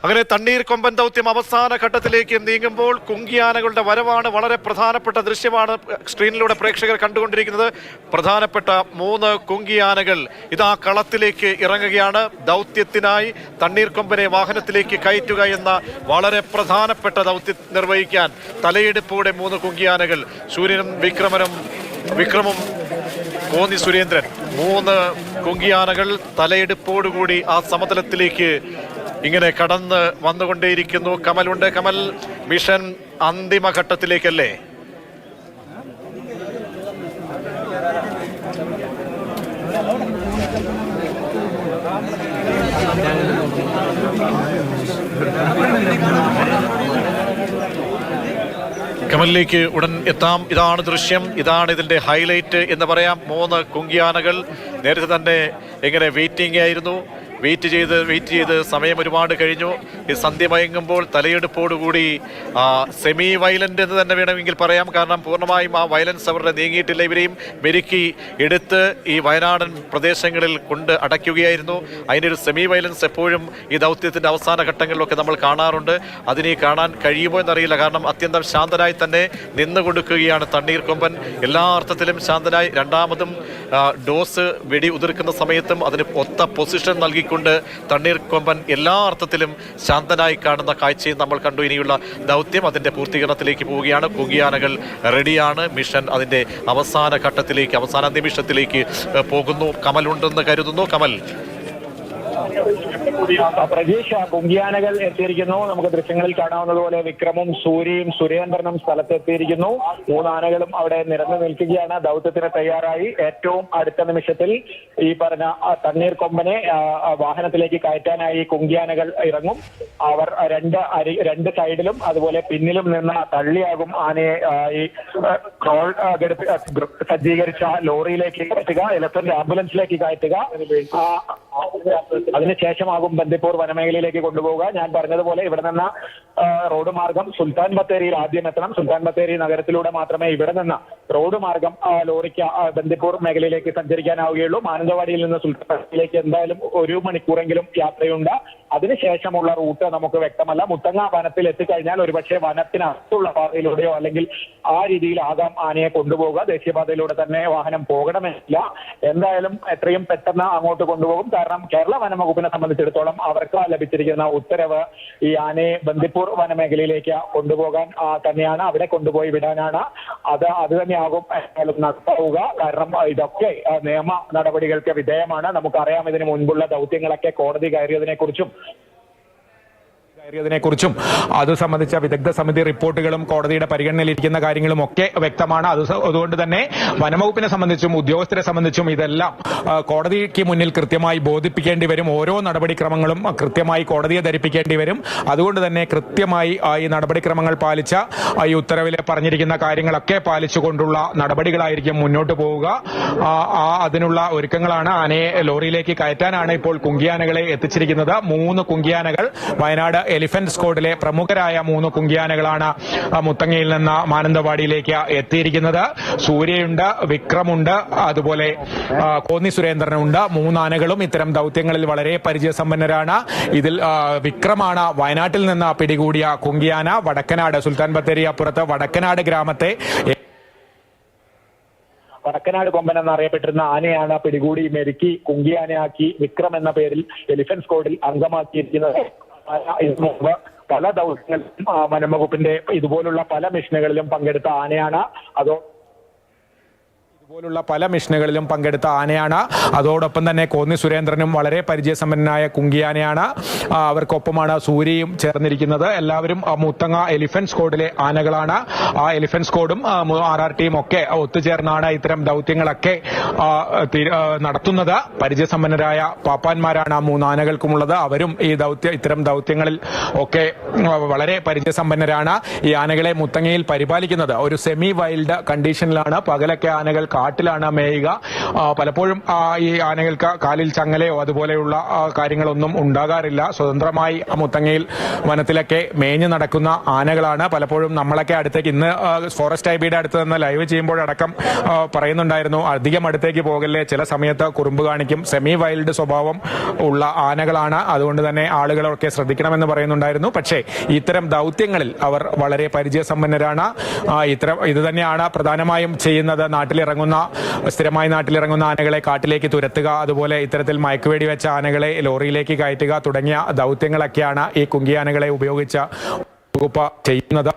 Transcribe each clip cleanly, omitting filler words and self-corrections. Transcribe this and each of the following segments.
അങ്ങനെ തണ്ണീർക്കൊമ്പൻ ദൗത്യം അവസാന ഘട്ടത്തിലേക്ക് നീങ്ങുമ്പോൾ കുങ്കിയാനകളുടെ വരവാണ് വളരെ പ്രധാനപ്പെട്ട ദൃശ്യമാണ് സ്ക്രീനിലൂടെ പ്രേക്ഷകർ കണ്ടുകൊണ്ടിരിക്കുന്നത്. പ്രധാനപ്പെട്ട 3 കുങ്കിയാനകൾ ഇതാ കളത്തിലേക്ക് ഇറങ്ങുകയാണ്. ദൗത്യത്തിനായി തണ്ണീർക്കൊമ്പനെ വാഹനത്തിലേക്ക് കയറ്റുക എന്ന വളരെ പ്രധാനപ്പെട്ട ദൗത്യം നിർവഹിക്കാൻ തലയെടുപ്പോടെ 3 കുങ്കിയാനകൾ സൂര്യനും വിക്രമും കോന്നി സുരേന്ദ്രൻ 3 കുങ്കിയാനകൾ തലയെടുപ്പോടുകൂടി ആ സമതലത്തിലേക്ക് ഇങ്ങനെ കടന്ന് വന്നുകൊണ്ടേയിരിക്കുന്നു. കമലുണ്ട്. കമൽ, മിഷൻ അന്തിമഘട്ടത്തിലേക്കല്ലേ? കമലിലേക്ക് ഉടൻ എത്താം. ഇതാണ് ദൃശ്യം, ഇതാണ് ഇതിന്റെ ഹൈലൈറ്റ് എന്ന് പറയാം. 3 കുങ്കിയാനകൾ നേരത്തെ തന്നെ എങ്ങനെ വെയിറ്റിംഗ് ആയിരുന്നു. വെയിറ്റ് ചെയ്ത് സമയം ഒരുപാട് കഴിഞ്ഞു. ഈ സന്ധ്യ മയങ്ങുമ്പോൾ തലയെടുപ്പോടുകൂടി സെമി വയലന്റ് എന്ന് തന്നെ വേണമെങ്കിൽ പറയാം. കാരണം പൂർണ്ണമായും ആ വയലൻസ് അവരുടെ നീങ്ങിയിട്ടില്ല. ഇവരെയും മെരുക്കി എടുത്ത് ഈ വയനാടൻ പ്രദേശങ്ങളിൽ കൊണ്ട് അടയ്ക്കുകയായിരുന്നു. അതിൻ്റെ ഒരു സെമി വയലൻസ് എപ്പോഴും ഈ ദൗത്യത്തിൻ്റെ അവസാന ഘട്ടങ്ങളിലൊക്കെ നമ്മൾ കാണാറുണ്ട്. അതിനെ കാണാൻ കഴിയുമോ എന്നറിയില്ല. കാരണം അത്യന്തം ശാന്തനായി തന്നെ നിന്ന് കൊടുക്കുകയാണ് തണ്ണീർക്കൊമ്പൻ. എല്ലാ അർത്ഥത്തിലും ശാന്തനായി. രണ്ടാമതും ഡോസ് വെടി ഉതിർക്കുന്ന സമയത്തും അതിന് ഒത്ത പൊസിഷൻ നൽകി കൊണ്ട് തണ്ണീർക്കൊമ്പൻ എല്ലാ അർത്ഥത്തിലും ശാന്തനായി കാണുന്ന കാഴ്ചയും നമ്മൾ കണ്ടു. ഇനിയുള്ള ദൗത്യം അതിന്റെ പൂർത്തീകരണത്തിലേക്ക് പോവുകയാണ്. കുങ്കിയാനകൾ റെഡിയാണ്. മിഷൻ അതിന്റെ അവസാന ഘട്ടത്തിലേക്ക്, അവസാന നിമിഷത്തിലേക്ക് പോകുന്നു. കമൽ ഉണ്ടെന്ന് കരുതുന്നു. കമൽ, പ്രജീഷ്, കുങ്കിയാനകൾ എത്തിയിരിക്കുന്നു. നമുക്ക് ദൃശ്യങ്ങളിൽ കാണാവുന്നതുപോലെ വിക്രമും സൂര്യയും സുരേന്ദ്രനും സ്ഥലത്തെത്തിയിരിക്കുന്നു. 3 ആനകളും അവിടെ നിരന്നു നിൽക്കുകയാണ്. ദൗത്യത്തിന് തയ്യാറായി. ഏറ്റവും അടുത്ത നിമിഷത്തിൽ ഈ പറഞ്ഞ തണ്ണീർക്കൊമ്പനെ വാഹനത്തിലേക്ക് കയറ്റാനായി കുങ്കിയാനകൾ ഇറങ്ങും. അവർ രണ്ട് സൈഡിലും അതുപോലെ പിന്നിലും നിന്ന് തള്ളിയാകും ആനയെ ഈ ക്രോൾ സജ്ജീകരിച്ച ലോറിയിലേക്ക് കയറ്റുക, എലഫന്റ് ആംബുലൻസിലേക്ക് കയറ്റുക. അതിനുശേഷമാകും ബന്ദിപ്പൂർ വനമേഖലയിലേക്ക് കൊണ്ടുപോവുക. ഞാൻ പറഞ്ഞതുപോലെ ഇവിടെ നിന്ന് റോഡ് മാർഗം സുൽത്താൻ ബത്തേരിയിൽ ആദ്യം എത്തണം. സുൽത്താൻ ബത്തേരി നഗരത്തിലൂടെ മാത്രമേ ഇവിടെ നിന്ന് റോഡ് മാർഗം ലോറിക്ക് ബന്ദിപ്പൂർ മേഖലയിലേക്ക് സഞ്ചരിക്കാനാവുകയുള്ളൂ. മാനന്തവാടിയിൽ നിന്ന് സുൽത്താൻ ബത്തേരിയിലേക്ക് എന്തായാലും 1 മണിക്കൂറെങ്കിലും യാത്രയുണ്ട്. അതിനുശേഷമുള്ള റൂട്ട് നമുക്ക് വ്യക്തമല്ല. മുത്തങ്ങ വനത്തിൽ എത്തിക്കഴിഞ്ഞാൽ ഒരുപക്ഷെ വനത്തിനകത്തുള്ള പാതയിലൂടെയോ അല്ലെങ്കിൽ ആ രീതിയിലാകാം ആനയെ കൊണ്ടുപോവുക. ദേശീയപാതയിലൂടെ തന്നെ വാഹനം പോകണമെന്നില്ല. എന്തായാലും എത്രയും പെട്ടെന്ന് അങ്ങോട്ട് കൊണ്ടുപോകും. കാരണം കേരള വനംവകുപ്പിനെ സംബന്ധിച്ചിടത്തോളം അവർക്ക് ലഭിച്ചിരിക്കുന്ന ഉത്തരവ് ഈ ആനയെ ബന്ദിപ്പൂർ വനമേഖലയിലേക്ക് കൊണ്ടുപോകാൻ തന്നെയാണ്. അവിടെ കൊണ്ടുപോയി വിടാനാണ്. അത് തന്നെയാകും നടത്താവുക. കാരണം ഇതൊക്കെ നിയമ നടപടികൾക്ക് വിധേയമാണ്. നമുക്കറിയാം ഇതിനു മുൻപുള്ള ദൗത്യങ്ങളൊക്കെ കോടതി കയറിയതിനെ കുറിച്ചും അത് സംബന്ധിച്ച വിദഗ്ധ സമിതി റിപ്പോർട്ടുകളും കോടതിയുടെ പരിഗണനയിലിരിക്കുന്ന കാര്യങ്ങളും ഒക്കെ വ്യക്തമാണ്. അതുകൊണ്ട് തന്നെ വനംവകുപ്പിനെ സംബന്ധിച്ചും ഉദ്യോഗസ്ഥരെ സംബന്ധിച്ചും ഇതെല്ലാം കോടതിക്ക് മുന്നിൽ കൃത്യമായി ബോധിപ്പിക്കേണ്ടി വരും. ഓരോ നടപടിക്രമങ്ങളും കൃത്യമായി കോടതിയെ ധരിപ്പിക്കേണ്ടി വരും. അതുകൊണ്ട് തന്നെ കൃത്യമായി ഈ നടപടിക്രമങ്ങൾ പാലിച്ച ഈ ഉത്തരവിൽ പറഞ്ഞിരിക്കുന്ന കാര്യങ്ങളൊക്കെ പാലിച്ചുകൊണ്ടുള്ള നടപടികളായിരിക്കും മുന്നോട്ട് പോവുക. അതിനുള്ള ഒരുക്കങ്ങളാണ്. ആനയെ ലോറിയിലേക്ക് കയറ്റാനാണ് ഇപ്പോൾ കുങ്കിയാനകളെ എത്തിച്ചിരിക്കുന്നത്. 3 കുങ്കിയാനകൾ വയനാട് എലിഫന്റ് സ്ക്വാഡിലെ പ്രമുഖരായ 3 കുങ്കിയാനകളാണ് മുത്തങ്ങയിൽ നിന്ന് മാനന്തവാടിയിലേക്ക് എത്തിയിരിക്കുന്നത്. സൂര്യയുണ്ട്, വിക്രമുണ്ട്, അതുപോലെ കോന്നി സുരേന്ദ്രനുണ്ട്. 3 ആനകളും ഇത്തരം ദൗത്യങ്ങളിൽ വളരെ പരിചയസമ്പന്നരാണ്. ഇതിൽ വിക്രമാണ് വയനാട്ടിൽ നിന്ന് പിടികൂടിയ കുങ്കിയാന. വടക്കനാട് സുൽത്താൻ ബത്തേരി അപ്പുറത്ത് വടക്കനാട് ഗ്രാമത്തെ വടക്കനാട് കൊമ്പൻ എന്നറിയപ്പെട്ടിരുന്ന ആനയാണ് പിടികൂടി മെരുക്കി കുങ്കിയാനയാക്കി വിക്രം എന്ന പേരിൽ എലിഫന്റ് സ്ക്വാഡിൽ അംഗമാക്കിയിരിക്കുന്നത്. പല ദൗത്യങ്ങളിലും വനംവകുപ്പിന്റെ ഇതുപോലുള്ള പല മിഷനുകളിലും പങ്കെടുത്ത ആനയാണ്. അതോടൊപ്പം തന്നെ കോന്നി സുരേന്ദ്രനും വളരെ പരിചയസമ്പന്നനായ കുങ്കിയാനയാണ്. അവർക്കൊപ്പമാണ് സൂര്യയും ചേർന്നിരിക്കുന്നത്. എല്ലാവരും മുത്തങ്ങ എലിഫന്റ് സ്ക്വാഡിലെ ആനകളാണ്. ആ എലിഫന്റ് സ്ക്വാഡും RRTയും ഒക്കെ ഒത്തുചേർന്നാണ് ഇത്തരം ദൗത്യങ്ങളൊക്കെ നടത്തുന്നത്. പരിചയസമ്പന്നരായ പാപ്പാന്മാരാണ് 3 ആനകൾക്കുമുള്ളത്. അവരും ഇത്തരം ദൗത്യങ്ങളിൽ ഒക്കെ വളരെ പരിചയസമ്പന്നരാണ്. ഈ ആനകളെ മുത്തങ്ങയിൽ പരിപാലിക്കുന്നത് ഒരു സെമി വൈൽഡ് കണ്ടീഷനിലാണ്. പകലൊക്കെ ആനകൾ കാട്ടിലാണ് മേയുക. പലപ്പോഴും ഈ ആനകൾക്ക് കാലിൽ ചങ്ങലയോ അതുപോലെയുള്ള കാര്യങ്ങളൊന്നും ഉണ്ടാകാറില്ല. സ്വതന്ത്രമായി മുത്തങ്ങയിൽ വനത്തിലൊക്കെ മേഞ്ഞു നടക്കുന്ന ആനകളാണ്. പലപ്പോഴും നമ്മളൊക്കെ അടുത്തേക്ക് ഇന്ന് ഫോറസ്റ്റ് ഐബിയുടെ അടുത്ത് നിന്ന് ലൈവ് ചെയ്യുമ്പോഴടക്കം പറയുന്നുണ്ടായിരുന്നു, അധികം അടുത്തേക്ക് പോകല്ലേ, ചില സമയത്ത് കുറുമ്പ് കാണിക്കും, സെമി വൈൽഡ് സ്വഭാവം ഉള്ള ആനകളാണ്, അതുകൊണ്ട് തന്നെ ആളുകളൊക്കെ ശ്രദ്ധിക്കണമെന്ന് പറയുന്നുണ്ടായിരുന്നു. പക്ഷേ ഇത്തരം ദൗത്യങ്ങളിൽ അവർ വളരെ പരിചയസമ്പന്നരാണ്. ഇത് തന്നെയാണ് പ്രധാനമായും ചെയ്യുന്നത്. സ്ഥിരമായി നാട്ടിലിറങ്ങുന്ന ആനകളെ കാട്ടിലേക്ക് തുരത്തുക, അതുപോലെ ഇത്തരത്തിൽ മയക്കുവെടി വെച്ച ആനകളെ ലോറിയിലേക്ക് കയറ്റുക തുടങ്ങിയ ദൗത്യങ്ങളൊക്കെയാണ് ഈ കുങ്കിയാനകളെ ഉപയോഗിച്ച വകുപ്പ് ചെയ്യുന്നത്.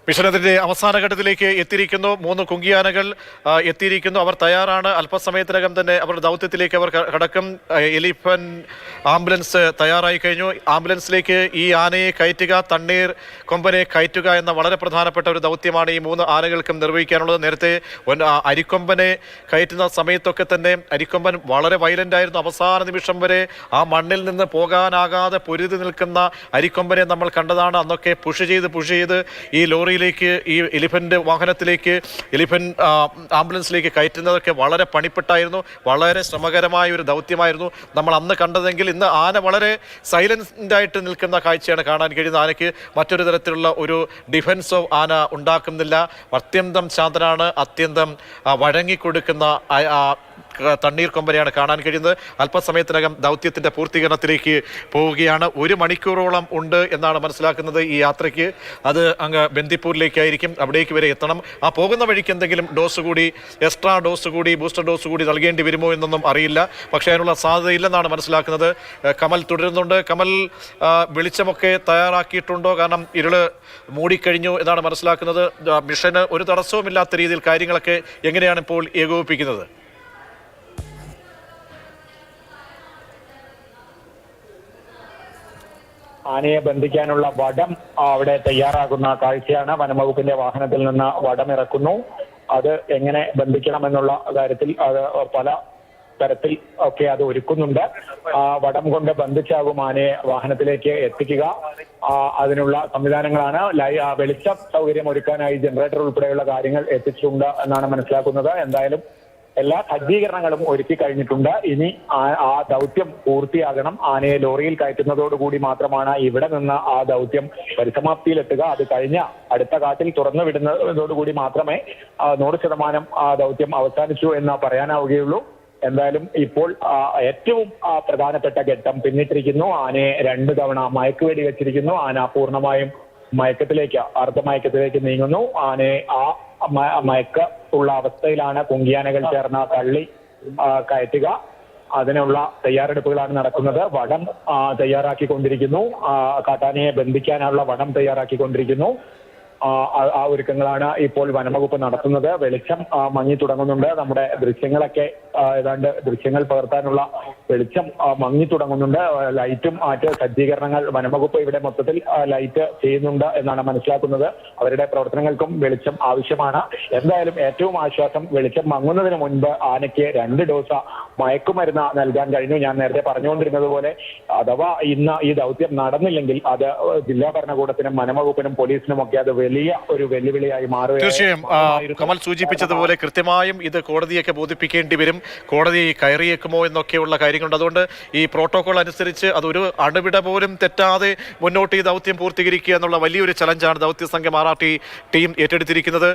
മിഷനത്തിന്റെ അവസാന ഘട്ടത്തിലേക്ക് എത്തിയിരിക്കുന്നു. 3 കുങ്കിയാനകൾ എത്തിയിരിക്കുന്നു. അവർ തയ്യാറാണ്. അല്പസമയത്തിനകം തന്നെ അവരുടെ ദൗത്യത്തിലേക്ക് അവർ കടക്കും. എലിഫന്റ് ആംബുലൻസ് തയ്യാറായി കഴിഞ്ഞു. ആംബുലൻസിലേക്ക് ഈ ആനയെ കയറ്റുക, തണ്ണീർ കൊമ്പനെ കയറ്റുക എന്ന വളരെ പ്രധാനപ്പെട്ട ഒരു ദൗത്യമാണ് ഈ 3 ആനകൾക്കും നിർവഹിക്കാനുള്ളത്. നേരത്തെ അരിക്കൊമ്പനെ കയറ്റുന്ന സമയത്തൊക്കെ തന്നെ അരിക്കൊമ്പൻ വളരെ വയലന്റ് ആയിരുന്നു. അവസാന നിമിഷം വരെ ആ മണ്ണിൽ നിന്ന് പോകാനാകാതെ പൊരുതി നിൽക്കുന്ന അരിക്കൊമ്പനെ നമ്മൾ കണ്ടതാണ്. അന്നൊക്കെ പുഷ് ചെയ്ത് ഈ ലോറി ഈ എലിഫന്റ് വാഹനത്തിലേക്ക്, എലിഫന്റ് ആംബുലൻസിലേക്ക് കയറ്റുന്നതൊക്കെ വളരെ പണിപ്പെട്ടായിരുന്നു. വളരെ ശ്രമകരമായ ഒരു ദൗത്യമായിരുന്നു നമ്മൾ അന്ന് കണ്ടതെങ്കിൽ ഇന്ന് ആന വളരെ സൈലന്റ് ആയിട്ട് നിൽക്കുന്ന കാഴ്ചയാണ് കാണാൻ കഴിയുന്നത്. ആനയ്ക്ക് മറ്റൊരു തരത്തിലുള്ള ഒരു ഡിഫൻസോ ആന ഉണ്ടാക്കുന്നില്ല. അത്യന്തം ശാന്തനാണ്, അത്യന്തം വഴങ്ങിക്കൊടുക്കുന്ന തണ്ണീർ കൊമ്പനെയാണ് കാണാൻ കഴിയുന്നത്. അല്പസമയത്തിനകം ദൗത്യത്തിന്റെ പൂർത്തീകരണത്തിലേക്ക് പോവുകയാണ്. 1 മണിക്കൂറോളം ഉണ്ട് എന്നാണ് മനസ്സിലാക്കുന്നത് ഈ യാത്രയ്ക്ക്. അത് അങ്ങ് ബന്ദിപ്പൂരിലേക്കായിരിക്കും, അവിടേക്ക് വരെ എത്തണം. ആ പോകുന്ന വഴിക്ക് എന്തെങ്കിലും എക്സ്ട്രാ ഡോസ് കൂടി ബൂസ്റ്റർ ഡോസ് കൂടി നൽകേണ്ടി വരുമോ എന്നൊന്നും അറിയില്ല. പക്ഷേ അതിനുള്ള സാധ്യതയില്ലെന്നാണ് മനസ്സിലാക്കുന്നത്. കമൽ തുടരുന്നുണ്ട്. കമൽ, വെളിച്ചമൊക്കെ തയ്യാറാക്കിയിട്ടുണ്ടോ? കാരണം ഇരുള് മൂടിക്കഴിഞ്ഞു എന്നാണ് മനസ്സിലാക്കുന്നത്. മിഷന് ഒരു തടസ്സവുമില്ലാത്ത രീതിയിൽ കാര്യങ്ങളൊക്കെ എങ്ങനെയാണ് ഇപ്പോൾ ഏകോപിപ്പിക്കുന്നത്? ആനയെ ബന്ധിക്കാനുള്ള വടം അവിടെ തയ്യാറാക്കുന്ന കാഴ്ചയാണ്. വനംവകുപ്പിന്റെ വാഹനത്തിൽ നിന്ന് വടം ഇറക്കുന്നു. അത് എങ്ങനെ ബന്ധിക്കണമെന്നുള്ള കാര്യത്തിൽ അത് പല തരത്തിൽ ഒക്കെ അത് ഒരുക്കുന്നുണ്ട്. വടം കൊണ്ട് ബന്ധിച്ചാകും ആനയെ വാഹനത്തിലേക്ക് എത്തിക്കുക. അതിനുള്ള സംവിധാനങ്ങളാണ് വെളിച്ച സൗകര്യം ഒരുക്കാനായി ജനറേറ്റർ ഉൾപ്പെടെയുള്ള കാര്യങ്ങൾ എത്തിച്ചിട്ടുണ്ട് എന്നാണ് മനസ്സിലാക്കുന്നത്. എന്തായാലും എല്ലാ സജ്ജീകരണങ്ങളും ഒരുക്കി കഴിഞ്ഞിട്ടുണ്ട്. ഇനി ആ ദൗത്യം പൂർത്തിയാകണം. ആനയെ ലോറിയിൽ കയറ്റുന്നതോടുകൂടി മാത്രമാണ് ഇവിടെ നിന്ന് ആ ദൗത്യം പരിസമാപ്തിയിലെത്തുക. അത് കഴിഞ്ഞ അടുത്ത കാട്ടിൽ തുറന്നു വിടുന്നതോടുകൂടി മാത്രമേ 100% ആ ദൗത്യം അവസാനിച്ചു എന്ന് പറയാനാവുകയുള്ളൂ. എന്തായാലും ഇപ്പോൾ ഏറ്റവും പ്രധാനപ്പെട്ട ഘട്ടം പിന്നിട്ടിരിക്കുന്നു. ആനയെ 2 തവണ മയക്കുവെടി വെച്ചിരിക്കുന്നു. ആന പൂർണ്ണമായും അർദ്ധമയക്കത്തിലേക്ക് നീങ്ങുന്നു. ആനയെ മയക്ക ഉള്ള അവസ്ഥയിലാണ് കുങ്കിയാനകൾ ചേർന്ന് തള്ളി കയറ്റുക. അതിനുള്ള തയ്യാറെടുപ്പുകളാണ് നടക്കുന്നത്. വടം തയ്യാറാക്കിക്കൊണ്ടിരിക്കുന്നു. കാട്ടാനയെ ബന്ധിക്കാനുള്ള വടം തയ്യാറാക്കിക്കൊണ്ടിരിക്കുന്നു. ആ ഒരുക്കങ്ങളാണ് ഇപ്പോൾ വനംവകുപ്പ് നടത്തുന്നത്. വെളിച്ചം മങ്ങി തുടങ്ങുന്നുണ്ട്. നമ്മുടെ ദൃശ്യങ്ങളൊക്കെ ഏതാണ്ട് ദൃശ്യങ്ങൾ പകർത്താനുള്ള വെളിച്ചം മങ്ങി തുടങ്ങുന്നുണ്ട്. ലൈറ്റും മറ്റ് സജ്ജീകരണങ്ങൾ വനംവകുപ്പ് ഇവിടെ മൊത്തത്തിൽ ലൈറ്റ് ചെയ്യുന്നുണ്ട് എന്നാണ് മനസ്സിലാക്കുന്നത്. അവരുടെ പ്രവർത്തനങ്ങൾക്കും വെളിച്ചം ആവശ്യമാണ്. എന്തായാലും ഏറ്റവും ആശ്വാസം, വെളിച്ചം മങ്ങുന്നതിന് മുൻപ് ആനയ്ക്ക് 2 ഡോസ് മയക്കുമരുന്ന് നൽകാൻ കഴിഞ്ഞു. ഞാൻ നേരത്തെ പറഞ്ഞുകൊണ്ടിരുന്നത് പോലെ അഥവാ ഇന്ന് ഈ ദൗത്യം നടന്നില്ലെങ്കിൽ അത് ജില്ലാ ഭരണകൂടത്തിനും വനംവകുപ്പിനും പോലീസിനും ഒക്കെ അത് വലിയ ഒരു വെല്ലുവിളിയായി മാറുകയാണ്. തീർച്ചയായും കമൽ സൂചിപ്പിച്ചതുപോലെ കൃത്യമായും ഇത് കോടതിയൊക്കെ ബോധിപ്പിക്കേണ്ടി വരും. കോടതി കയറിയേക്കുമോ എന്നൊക്കെയുള്ള കാര്യങ്ങളുണ്ട്. അതുകൊണ്ട് ഈ പ്രോട്ടോകോൾ അനുസരിച്ച് അതൊരു അണുവിട പോലും തെറ്റാതെ മുന്നോട്ട് ഈ ദൗത്യം പൂർത്തീകരിക്കുക എന്നുള്ള വലിയൊരു ചലഞ്ചാണ് ദൗത്യ സംഘം RRT ടീം ഏറ്റെടുത്തിരിക്കുന്നത്.